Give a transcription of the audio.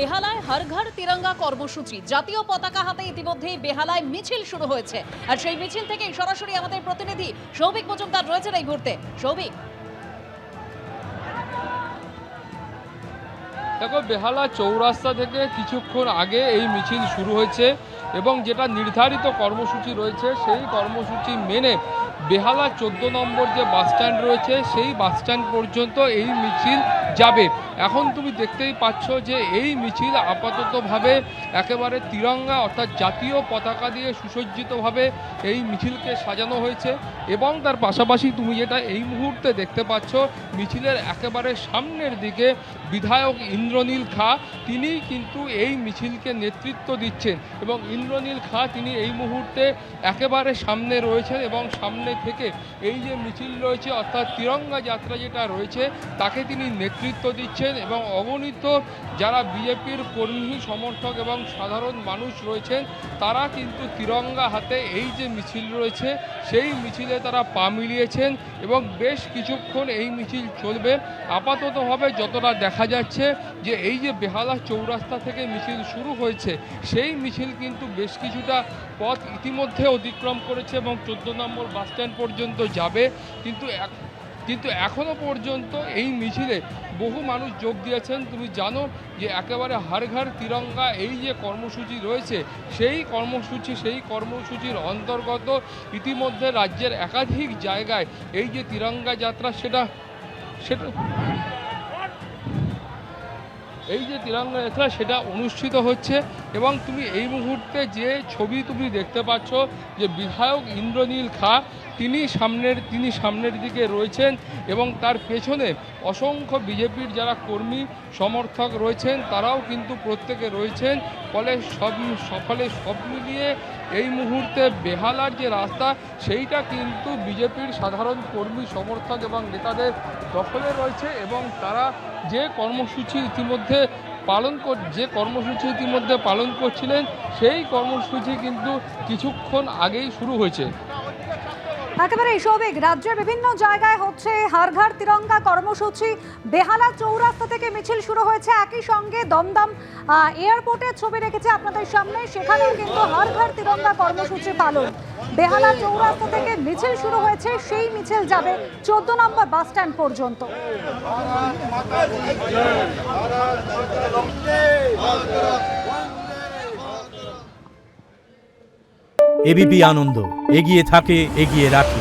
বেহালায় হর ঘর তিরঙ্গা কর্মসূচি, জাতীয় পতাকা হাতে ইতিমধ্যেই বেহালায় মিছিল শুরু হয়েছে। আর সেই মিছিল থেকে সরাসরি আমাদের প্রতিনিধি সৌভিক মজুমদার রয়েছেন এই মুহূর্তে। সৌভিক, দেখো, বেহালা চৌরাস্তা থেকে কিছুক্ষণ আগে এই মিছিল শুরু হয়েছে এবং যেটা নির্ধারিত কর্মসূচি রয়েছে সেই কর্মসূচি মেনে বেহালা 14 নম্বর যে বাস স্ট্যান্ড রয়েছে সেই বাস স্ট্যান্ড পর্যন্ত এই মিছিল যাবে। এখন তুমি দেখতেই পাচ্ছ যে এই মিছিল আপাততভাবে একেবারে তিরঙ্গা অর্থাৎ জাতীয় পতাকা দিয়ে সুসজ্জিতভাবে এই মিছিলকে সাজানো হয়েছে এবং তার পাশাপাশি তুমি যেটা এই মুহূর্তে দেখতে পাচ্ছ, মিছিলের একেবারে সামনের দিকে বিধায়ক ইন্দ্রনীল খা তিনি কিন্তু এই মিছিলকে নেতৃত্ব দিচ্ছেন এবং ইন্দ্রনীল খা তিনি এই মুহূর্তে একেবারে সামনে রয়েছেন এবং সামনে থেকে এই যে মিছিল রয়েছে অর্থাৎ তিরঙ্গা যাত্রা যেটা রয়েছে তাকে তিনি নেতৃত্ব দিচ্ছেন এবং অগণিত যারা বিজেপির কর্মী সমর্থক এবং সাধারণ মানুষ রয়েছেন তারা কিন্তু তিরঙ্গা হাতে এই যে মিছিল রয়েছে সেই মিছিলে তারা পা মিলিয়েছেন এবং বেশ কিছুক্ষণ এই মিছিল চলবে। আপাততভাবে যতটা দেখা যাচ্ছে যে এই যে বেহালা চৌরাস্তা থেকে মিছিল শুরু হয়েছে সেই মিছিল কিন্তু বেশ কিছুটা পথ ইতিমধ্যে অতিক্রম করেছে এবং 14 নম্বর বাস স্ট্যান্ড পর্যন্ত যাবে, কিন্তু এখনও পর্যন্ত এই মিছিলে বহু মানুষ যোগ দিয়েছেন। তুমি জানো যে একেবারে হর ঘর তিরঙ্গা এই যে কর্মসূচি রয়েছে সেই কর্মসূচির অন্তর্গত ইতিমধ্যে রাজ্যের একাধিক জায়গায় এই যে তিরঙ্গা যাত্রা সেটা অনুষ্ঠিত হচ্ছে এবং তুমি এই মুহূর্তে যে ছবি তুমি দেখতে পাচ্ছ যে বিধায়ক ইন্দ্রনীল খা তিনি সামনের দিকে রয়েছেন এবং তার পেছনে অসংখ্য বিজেপির যারা কর্মী সমর্থক রয়েছেন তারাও কিন্তু প্রত্যেকে রয়েছেন। ফলে সব মিলিয়ে এই মুহূর্তে বেহালার যে রাস্তা সেইটা কিন্তু বিজেপির সাধারণ কর্মী সমর্থক এবং নেতাদের দখলে রয়েছে এবং তারা যে কর্মসূচি ইতিমধ্যে পালন করছিলেন সেই কর্মসূচি কিন্তু কিছুক্ষণ আগেই শুরু হয়েছে। একেবারে সৌভিক, রাজ্যের বিভিন্ন জায়গায় হচ্ছে হর ঘর তিরঙ্গা কর্মসূচি। বেহালা চৌরাস্তা থেকে মিছিল শুরু হয়েছে, একই সঙ্গে দমদম এয়ারপোর্টের ছবি রেখেছে আপনাদের সামনে, সেখানেও কিন্তু হর ঘর তিরঙ্গা কর্মসূচি পালন। বেহালা চৌরাস্তা থেকে মিছিল শুরু হয়েছে, সেই মিছিল যাবে 14 নম্বর বাস স্ট্যান্ড পর্যন্ত। এবিপি আনন্দ, এগিয়ে থাকে, এগিয়ে রাখে।